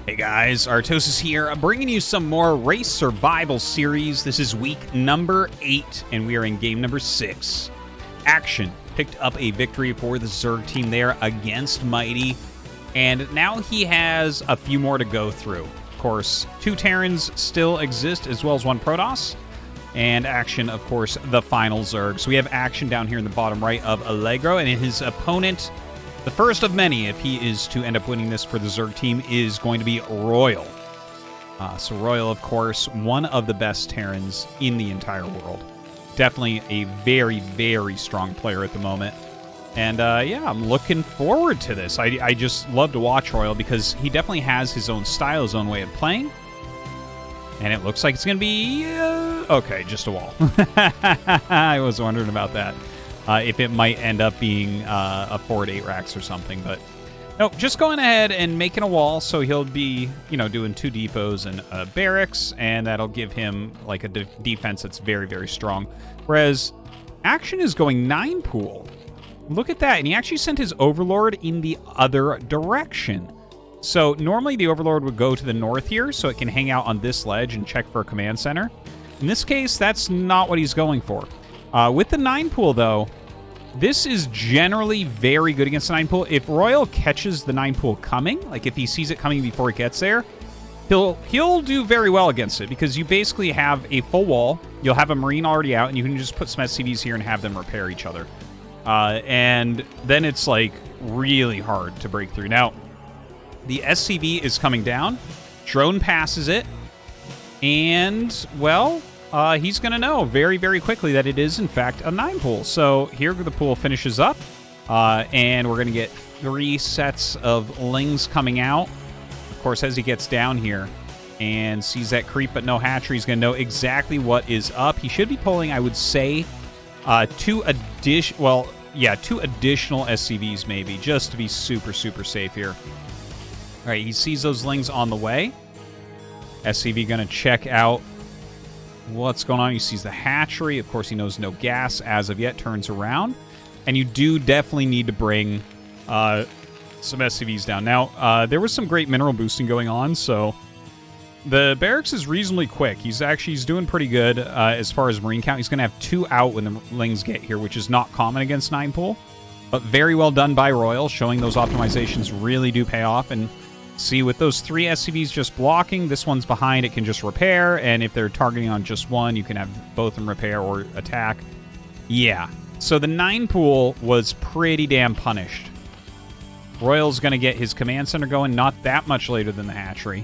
Hey guys, Artosis here, bringing you some more Race Survival series. This is week number 8, and we are in game number 6. Action picked up a victory for the Zerg team there against Mighty, and now he has a few more to go through. Of course, 2 Terrans still exist, as well as 1 Protoss, and Action, of course, the final Zerg. So we have Action down here in the bottom right of Allegro, and his opponent, the first of many, if he is to end up winning this for the Zerg team, is going to be Royal. So Royal, of course, one of the best Terrans in the entire world. Definitely a very, very strong player at the moment. And yeah, I'm looking forward to this. I just love to watch Royal because he definitely has his own style, his own way of playing. And it looks like it's going to be... okay, just a wall. I was wondering about that. If it might end up being a 4-8 racks or something, but nope, just going ahead and making a wall, so he'll be, doing 2 depots and barracks, and that'll give him like a defense that's very, very strong. Whereas Action is going 9 pool. Look at that, and he actually sent his Overlord in the other direction. So normally the Overlord would go to the north here, so it can hang out on this ledge and check for a command center. In this case, that's not what he's going for. With the 9 pool, though, this is generally very good against the 9 pool. If Royal catches the 9 pool coming, like if he sees it coming before it gets there, he'll do very well against it because you basically have a full wall. You'll have a Marine already out, and you can just put some SCVs here and have them repair each other. And then it's like really hard to break through. Now, the SCV is coming down. Drone passes it. And, well... he's going to know very, very quickly that it is, in fact, a 9 pool. So here the pool finishes up, and we're going to get 3 sets of Lings coming out. Of course, as he gets down here and sees that creep but no hatchery, he's going to know exactly what is up. He should be pulling, I would say, 2 additional SCVs maybe, just to be super, super safe here. All right, he sees those Lings on the way. SCV going to check out what's going on. He sees the hatchery. Of course, he knows no gas as of yet. Turns around. And you do definitely need to bring some SCVs down. Now, there was some great mineral boosting going on, so the barracks is reasonably quick. He's doing pretty good as far as Marine count. He's going to have 2 out when the Lings get here, which is not common against 9 pool. But very well done by Royal, showing those optimizations really do pay off. And see, with those 3 SCVs just blocking, this one's behind, it can just repair, and if they're targeting on just one, you can have both of them repair or attack. Yeah. So the 9 pool was pretty damn punished. Royal's going to get his command center going not that much later than the hatchery.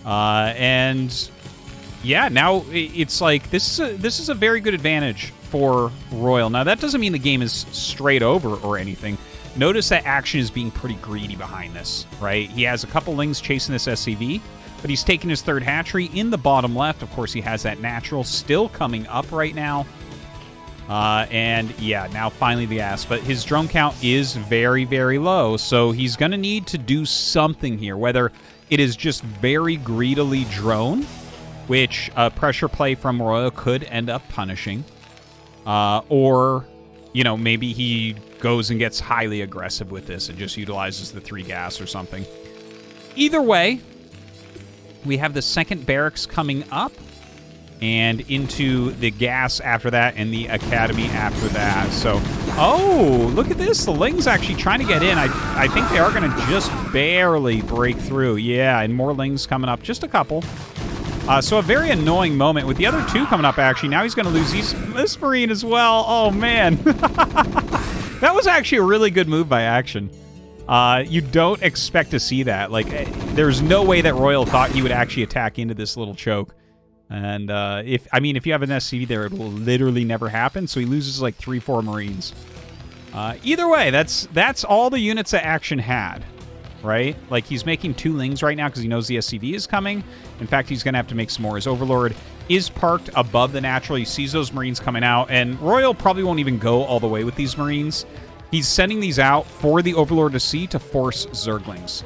And yeah, now it's like this is a very good advantage for Royal. Now, that doesn't mean the game is straight over or anything. Notice that Action is being pretty greedy behind this, right? He has a couple Lings chasing this SCV, but he's taking his 3rd hatchery in the bottom left. Of course, he has that natural still coming up right now. And yeah, now finally the ass. But his drone count is very, very low, so he's going to need to do something here, whether it is just very greedily drone, which pressure play from Royal could end up punishing, or... maybe he goes and gets highly aggressive with this and just utilizes the 3 gas or something. Either way, we have the 2nd barracks coming up and into the gas after that and the academy after that. So, oh, look at this. The Lings actually trying to get in. I think they are going to just barely break through. Yeah, and more Lings coming up. Just a couple. So a very annoying moment with the other 2 coming up, actually. Now he's going to lose this Marine as well. Oh, man. That was actually a really good move by Action. You don't expect to see that. Like, there's no way that Royal thought he would actually attack into this little choke. And if you have an SCV there, it will literally never happen. So he loses like 3-4 Marines. Either way, that's all the units that Action had. Right? Like, he's making 2 Lings right now because he knows the SCV is coming. In fact, he's going to have to make some more. His Overlord is parked above the natural. He sees those Marines coming out, and Royal probably won't even go all the way with these Marines. He's sending these out for the Overlord to see to force Zerglings.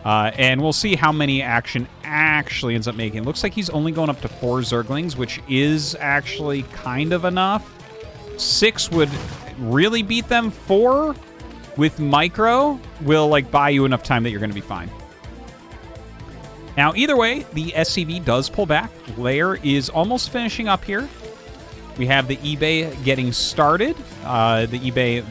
And we'll see how many Action actually ends up making. It looks like he's only going up to 4 Zerglings, which is actually kind of enough. 6 would really beat them. 4 with micro will like buy you enough time that you're going to be fine. Now, either way, the SCV does pull back. Lair is almost finishing up here. We have the eBay getting started. The eBay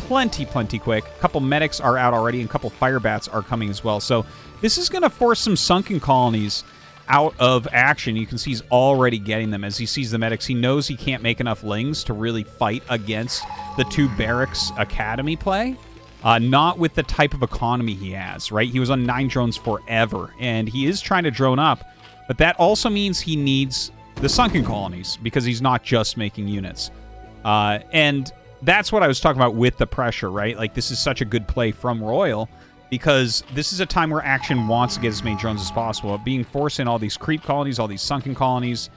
plenty quick. A couple medics are out already, and a couple fire bats are coming as well. So this is going to force some sunken colonies out of action. You can see he's already getting them as he sees the medics. He knows he can't make enough lings to really fight against the 2 barracks academy play. Not with the type of economy he has, right? He was on 9 drones forever, and he is trying to drone up, but that also means he needs the sunken colonies because he's not just making units. And that's what I was talking about with the pressure, right? Like, this is such a good play from Royal because this is a time where Action wants to get as many drones as possible. Being forced in all these creep colonies, all these sunken colonies,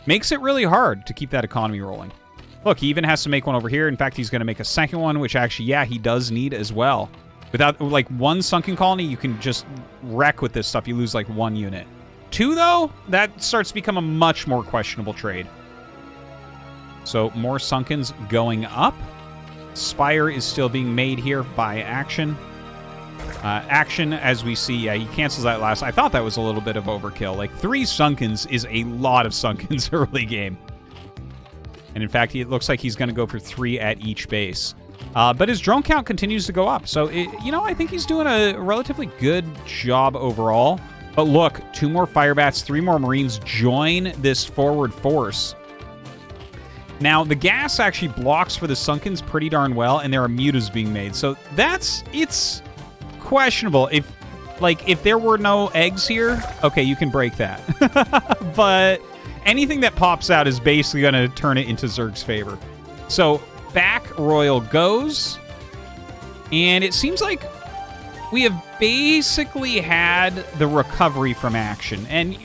makes it really hard to keep that economy rolling. Look, he even has to make one over here. In fact, he's going to make a second one, which actually, yeah, he does need as well. Without, like, 1 sunken colony, you can just wreck with this stuff. You lose, like, 1 unit. 2, though, that starts to become a much more questionable trade. So, more sunkens going up. Spire is still being made here by Action. Action, as we see, yeah, he cancels that last. I thought that was a little bit of overkill. Like, 3 sunkens is a lot of sunkens early game. And in fact, it looks like he's going to go for 3 at each base. But his drone count continues to go up. So, I think he's doing a relatively good job overall. But look, 2 more fire bats, 3 more marines join this forward force. Now, the gas actually blocks for the sunkens pretty darn well, and there are mutas being made. So it's questionable. If there were no eggs here, okay, you can break that. But anything that pops out is basically going to turn it into Zerg's favor. So back Royal goes. And it seems like we have basically had the recovery from Action. And,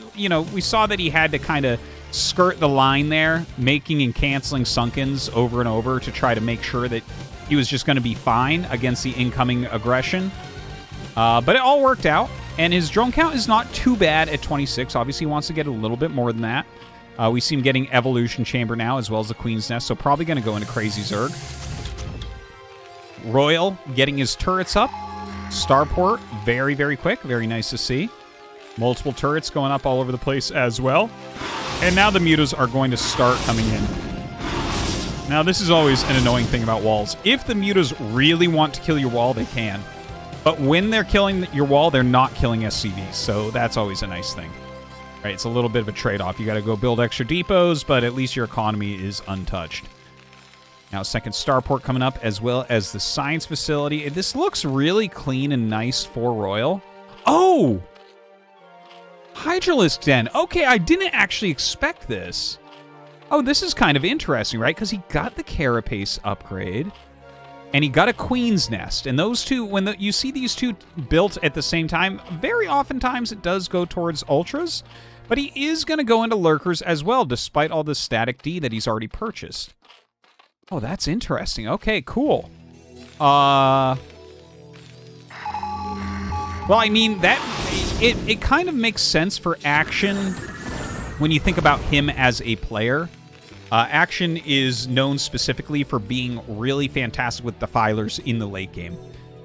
we saw that he had to kind of skirt the line there, making and canceling sunkens over and over to try to make sure that he was just going to be fine against the incoming aggression. But it all worked out. And his drone count is not too bad at 26. Obviously, he wants to get a little bit more than that. We see him getting Evolution Chamber now, as well as the Queen's Nest, so probably going to go into Crazy Zerg. Royal getting his turrets up. Starport, very quick. Very nice to see. Multiple turrets going up all over the place as well. And now the mutas are going to start coming in. Now, this is always an annoying thing about walls. If the mutas really want to kill your wall, they can. But when they're killing your wall, they're not killing SCVs, so that's always a nice thing. Right, it's a little bit of a trade-off. You got to go build extra depots, but at least your economy is untouched. Now, second starport coming up, as well as the science facility. This looks really clean and nice for Royal. Oh! Hydralisk Den. Okay, I didn't actually expect this. Oh, this is kind of interesting, right? Because he got the Carapace upgrade, and he got a Queen's Nest. And those two, when you see these two built at the same time, very oftentimes it does go towards Ultras. But he is going to go into Lurkers as well, despite all the static D that he's already purchased. Oh, that's interesting. Okay, cool. Well, I mean, it kind of makes sense for Action when you think about him as a player. Action is known specifically for being really fantastic with Defilers in the late game.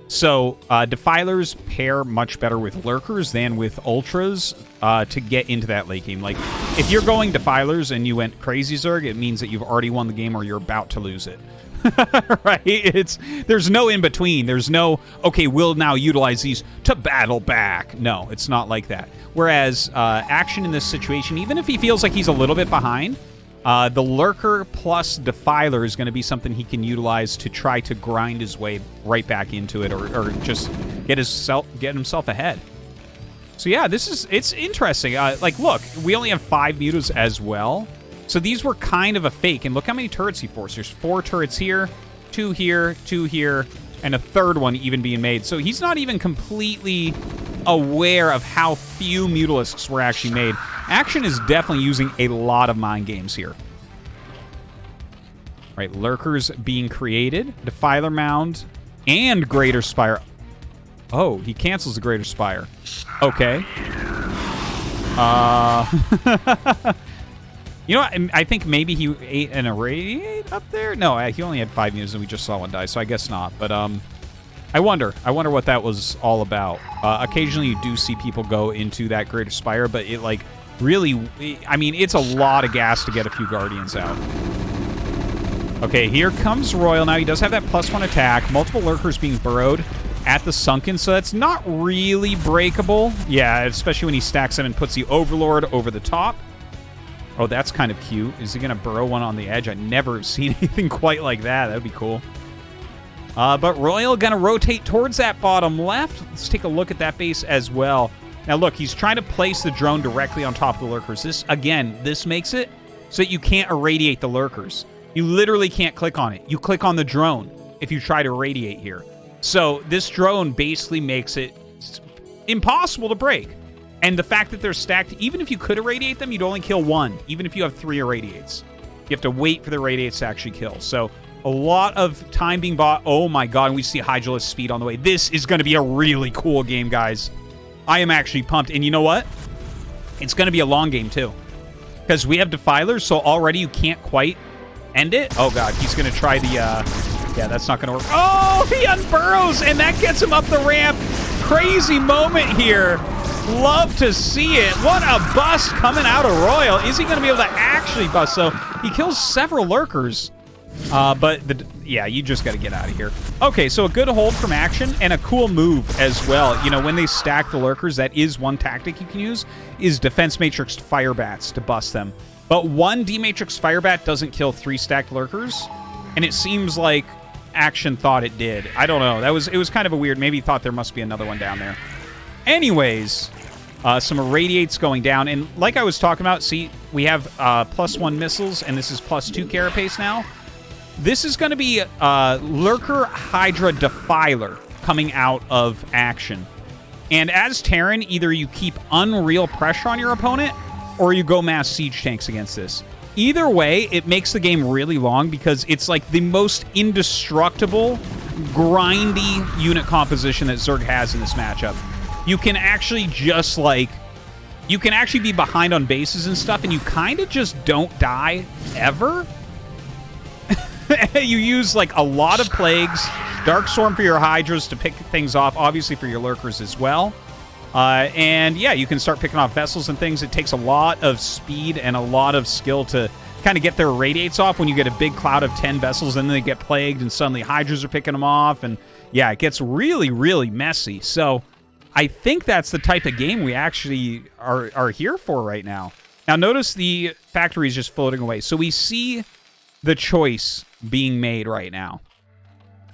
So, Defilers pair much better with Lurkers than with Ultras to get into that late game. Like, if you're going Defilers and you went Crazy Zerg, it means that you've already won the game or you're about to lose it. Right? There's no in-between. There's no, okay, we'll now utilize these to battle back. No, it's not like that. Whereas Action in this situation, even if he feels like he's a little bit behind, the Lurker plus Defiler is going to be something he can utilize to try to grind his way right back into it, or just get himself ahead. So yeah, it's interesting. Like, look, we only have 5 mutas as well. So these were kind of a fake. And look how many turrets he forced. There's 4 turrets here, 2 here, 2 here, and a third one even being made. So he's not even completely aware of how few Mutalisks were actually made. Action is definitely using a lot of mind games here. Right, Lurkers being created, Defiler Mound, and Greater Spire. Oh, he cancels the Greater Spire. Okay. You know what? I think maybe he ate an irradiate up there? No, he only had 5 units and we just saw one die, so I guess not. But, I wonder what that was all about. Occasionally you do see people go into that Greater Spire, but it, like, really, I mean, it's a lot of gas to get a few Guardians out. Okay, here comes Royal now. He does have that +1 attack. Multiple Lurkers being burrowed at the Sunken, so that's not really breakable. Yeah, especially when he stacks them and puts the Overlord over the top. Oh, that's kind of cute. Is he going to burrow one on the edge? I've never seen anything quite like that. That would be cool. But Royal going to rotate towards that bottom left. Let's take a look at that base as well. Now, look, he's trying to place the drone directly on top of the Lurkers. This, again, this makes it so that you can't irradiate the Lurkers. You literally can't click on it. You click on the drone if you try to irradiate here. So this drone basically makes it impossible to break. And the fact that they're stacked, even if you could irradiate them, you'd only kill one, even if you have 3 irradiates. You have to wait for the irradiates to actually kill. So a lot of time being bought. Oh my god, and we see Hydralisk speed on the way. This is going to be a really cool game, guys. I am actually pumped. And you know what? It's going to be a long game, too. Because we have Defilers, so already you can't quite end it. Oh god, he's going to try the... yeah, that's not going to work. Oh, he unburrows, and that gets him up the ramp. Crazy moment here. Love to see it. What a bust coming out of Royal. Is he going to be able to actually bust? So he kills several Lurkers. But, yeah, you just got to get out of here. Okay, so a good hold from Action and a cool move as well. You know, when they stack the Lurkers, that is one tactic you can use, is Defense Matrix Firebats to bust them. But one D-Matrix Firebat doesn't kill 3 stacked Lurkers, and it seems like Action thought it did. I don't know. It was kind of a weird... Maybe he thought there must be another one down there. Anyways, some irradiates going down. And like I was talking about, see, we have +1 missiles, and this is +2 carapace now. This is going to be Lurker Hydra Defiler coming out of Action. And as Terran, either you keep unreal pressure on your opponent, or you go mass siege tanks against this. Either way, it makes the game really long because it's like the most indestructible, grindy unit composition that Zerg has in this matchup. You can actually just, like... You can actually be behind on bases and stuff, and you kind of just don't die ever. You use, like, a lot of Plagues, Dark Storm for your Hydras to pick things off, obviously for your Lurkers as well. And, yeah, you can start picking off vessels and things. It takes a lot of speed and a lot of skill to kind of get their radiates off when you get a big cloud of 10 vessels, and then they get plagued, and suddenly Hydras are picking them off. And, yeah, it gets really, really messy. So I think that's the type of game we actually are here for right now. Now, notice the factory is just floating away. So we see the choice being made right now.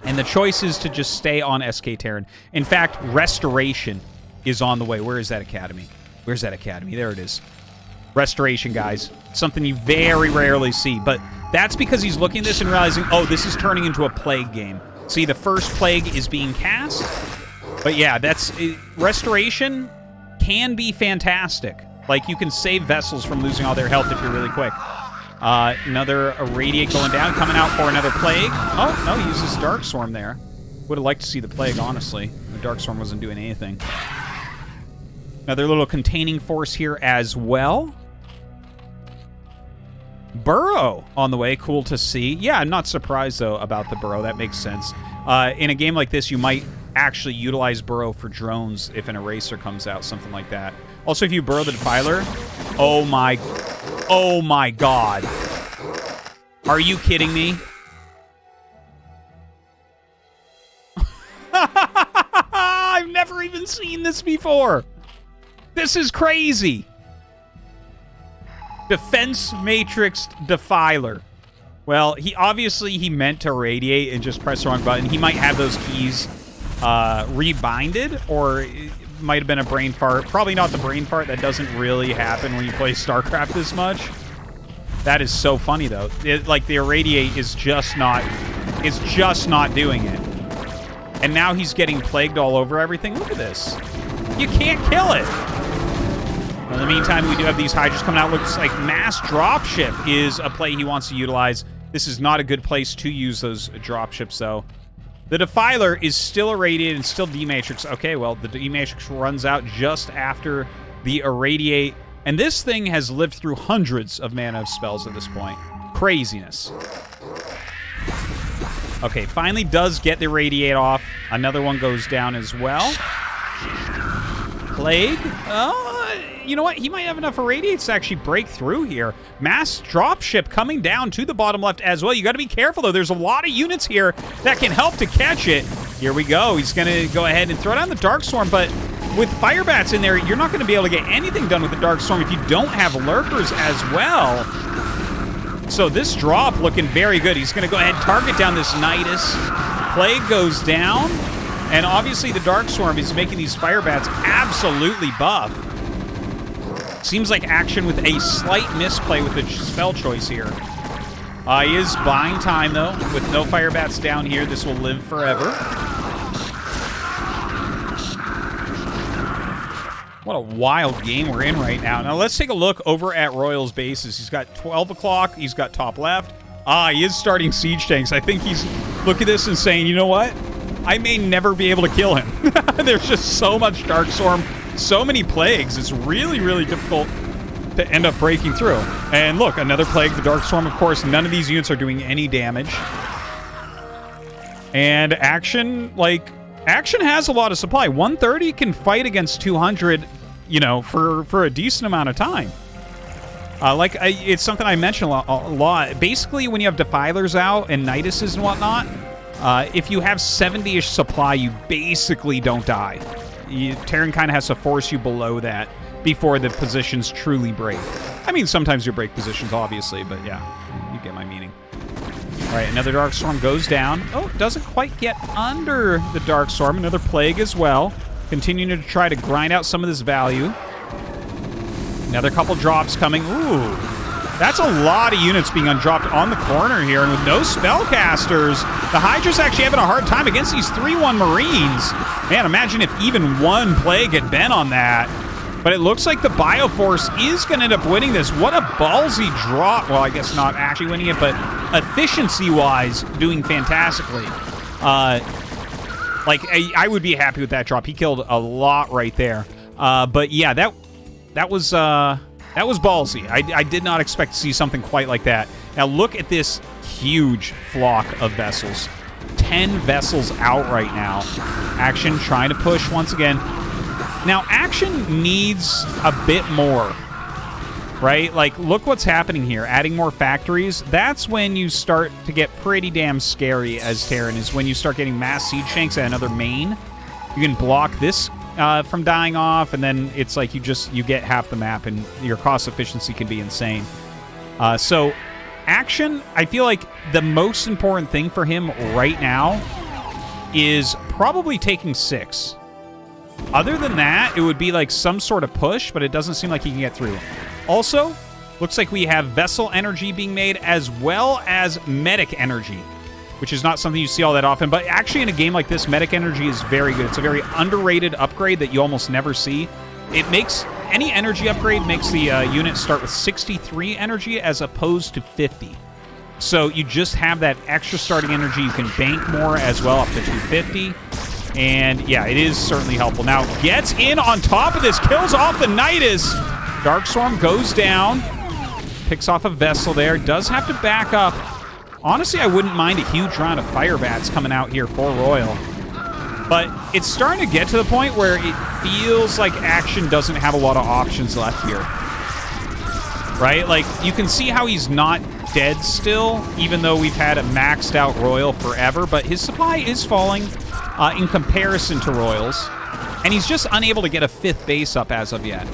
And the choice is to just stay on SK Terran. In fact, Restoration is on the way. Where is that Academy? Where's that Academy? There it is. Restoration, guys. Something you very rarely see. But that's because he's looking at this and realizing, oh, this is turning into a Plague game. See, the first Plague is being cast. But yeah, that's... Restoration can be fantastic. Like, you can save vessels from losing all their health if you're really quick. Another Irradiate going down, coming out for another Plague. Oh, no, he uses Dark Storm there. Would have liked to see the Plague, honestly. The Dark Storm wasn't doing anything. Another little containing force here as well. Burrow on the way. Cool to see. Yeah, I'm not surprised, though, about the Burrow. That makes sense. In a game like this, you might actually utilize Burrow for drones if an Eraser comes out, something like that. Also, if you Burrow the Defiler... Oh my god. Are you kidding me? I've never even seen this before. This is crazy. Defense Matrix Defiler. Well, he meant to radiate and just press the wrong button. He might have those keys rebinded, or it might have been a brain fart. Probably not the brain fart. That doesn't really happen when you play StarCraft this much. That is so funny, though. Like, the Irradiate is just not doing it. And now he's getting plagued all over everything. Look at this. You can't kill it. In the meantime, we do have these Hydras coming out. Looks like Mass Dropship is a play he wants to utilize. This is not a good place to use those dropships, though. The Defiler is still irradiated and still D-Matrix. Okay, well, the D-Matrix runs out just after the Irradiate. And this thing has lived through hundreds of mana of spells at this point. Craziness. Okay, finally does get the Radiate off. Another one goes down as well. Plague? You know what? He might have enough Irradiates to actually break through here. Mass Dropship coming down to the bottom left as well. You got to be careful, though. There's a lot of units here that can help to catch it. Here we go. He's going to go ahead and throw down the Dark Storm, but with Fire Bats in there, you're not going to be able to get anything done with the Dark Storm if you don't have Lurkers as well. So this drop looking very good. He's going to go ahead and target down this Nidus. Plague goes down. And obviously the Dark Storm is making these Fire Bats absolutely buff. Seems like Action with a slight misplay with the spell choice here. He is buying time, though. With no Fire Bats down here, this will live forever. What a wild game we're in right now. Now let's take a look over at Royal's bases. He's got 12 o'clock. He's got top left. He is starting siege tanks. I think he's looking at this and saying, you know what? I may never be able to kill him. There's just so much Dark Storm, so many plagues. It's really, really difficult to end up breaking through. And look, another plague, the Dark Storm, of course. None of these units are doing any damage. And Action, Action has a lot of supply. 130 can fight against 200, you know, for a decent amount of time. It's something I mention a lot. Basically, when you have Defilers out and Niduses and whatnot, if you have 70-ish supply, you basically don't die. Terran kind of has to force you below that before the positions truly break. I mean, sometimes you break positions, obviously, but yeah, you get my meaning. All right, another Dark Storm goes down. Oh, doesn't quite get under the Dark Storm. Another Plague as well. Continuing to try to grind out some of this value. Another couple drops coming. Ooh, that's a lot of units being undropped on the corner here. And with no spellcasters, the Hydra's actually having a hard time against these 3-1 Marines. Man, imagine if even one Plague had been on that. But it looks like the Bioforce is going to end up winning this. What a ballsy drop. Well, I guess not actually winning it, but efficiency-wise, doing fantastically. I would be happy with that drop. He killed a lot right there. But yeah, that was ballsy. I did not expect to see something quite like that. Now look at this huge flock of vessels. 10 vessels out right now. Action trying to push once again. Now, Action needs a bit more, right? Like, look what's happening here. Adding more factories, that's when you start to get pretty damn scary as Terran, is when you start getting mass siege tanks at another main. You can block this from dying off, and then it's like you get half the map, and your cost efficiency can be insane. So, Action, I feel like the most important thing for him right now is probably taking 6. Other than that, it would be like some sort of push, but it doesn't seem like he can get through. Also, looks like we have Vessel Energy being made as well as Medic Energy, which is not something you see all that often. But actually, in a game like this, Medic Energy is very good. It's a very underrated upgrade that you almost never see. It makes any energy upgrade makes the unit start with 63 energy as opposed to 50. So you just have that extra starting energy. You can bank more as well, up to 250. And yeah, it is certainly helpful. Now, gets in on top of this, kills off the Nidus. Dark Storm goes down, picks off a vessel there, does have to back up. Honestly, I wouldn't mind a huge round of Fire Bats coming out here for Royal. But it's starting to get to the point where it feels like Action doesn't have a lot of options left here. Right? Like, you can see how he's not dead still, even though we've had a maxed out Royal forever, but his supply is falling in comparison to Royals, and he's just unable to get a 5th base up as of yet.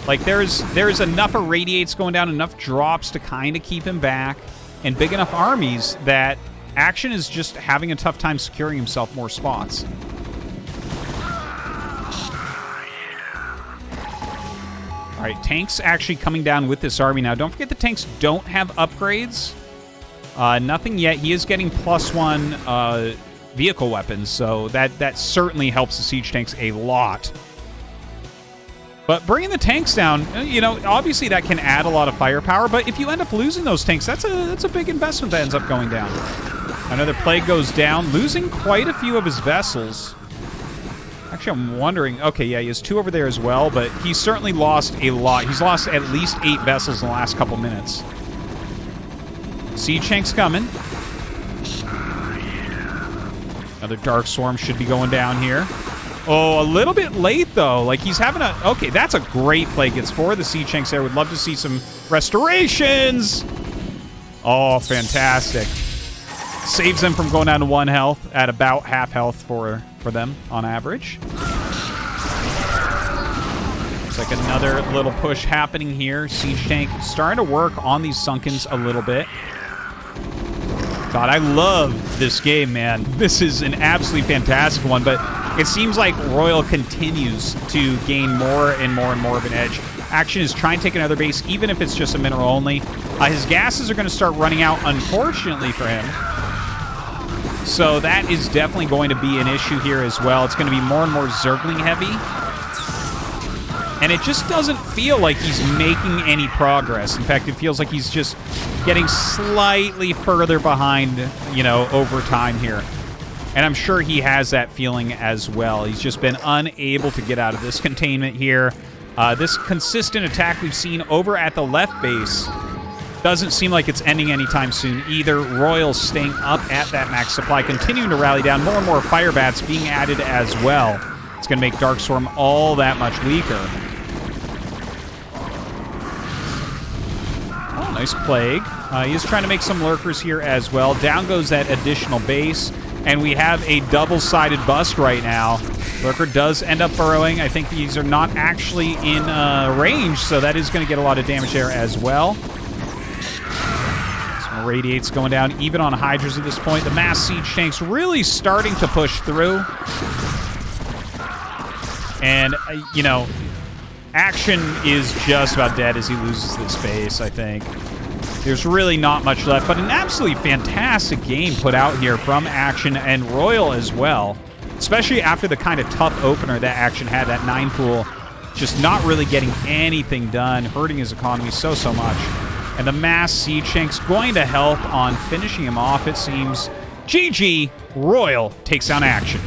Like, there's enough Irradiates going down, enough drops to kind of keep him back, and big enough armies that Action is just having a tough time securing himself more spots. All right, tanks actually coming down with this army now. Don't forget the tanks don't have upgrades. Nothing yet. He is getting +1 vehicle weapons, so that certainly helps the siege tanks a lot. But bringing the tanks down, you know, obviously that can add a lot of firepower, but if you end up losing those tanks, that's a big investment that ends up going down. Another Plague goes down, losing quite a few of his vessels. Actually, I'm wondering... Okay, yeah, he has 2 over there as well, but he's certainly lost a lot. He's lost at least 8 vessels in the last couple minutes. Siege tanks coming. Another Dark Swarm should be going down here. Oh, a little bit late, though. Like, he's having a... Okay, that's a great play. Gets 4 of the Siege Tanks there. Would love to see some restorations. Oh, fantastic. Saves them from going down to 1 health at about half health for them on average. Looks like another little push happening here. Siege Tank starting to work on these Sunkens a little bit. God, I love this game, man. This is an absolutely fantastic one, but it seems like Royal continues to gain more and more and more of an edge. Action is trying to take another base, even if it's just a mineral only. His gases are going to start running out, unfortunately for him. So that is definitely going to be an issue here as well. It's going to be more and more Zergling heavy. And it just doesn't feel like he's making any progress. In fact, it feels like he's just getting slightly further behind, you know, over time here. And I'm sure he has that feeling as well. He's just been unable to get out of this containment here. This consistent attack we've seen over at the left base doesn't seem like it's ending anytime soon either. Royals staying up at that max supply, continuing to rally down. More and more Fire Bats being added as well. It's going to make Dark Swarm all that much weaker. Oh, nice Plague. He is trying to make some Lurkers here as well. Down goes that additional base. And we have a double-sided bust right now. Lurker does end up burrowing. I think these are not actually in range, so that is going to get a lot of damage there as well. Some Radiates going down, even on Hydras at this point. The Mass Siege Tanks really starting to push through. And, you know, Action is just about dead as he loses this base, I think. There's really not much left, but an absolutely fantastic game put out here from Action and Royal as well, especially after the kind of tough opener that Action had, that 9 pool, just not really getting anything done, hurting his economy so much. And the Mass Siege Tank's going to help on finishing him off, it seems. GG, Royal takes down Action.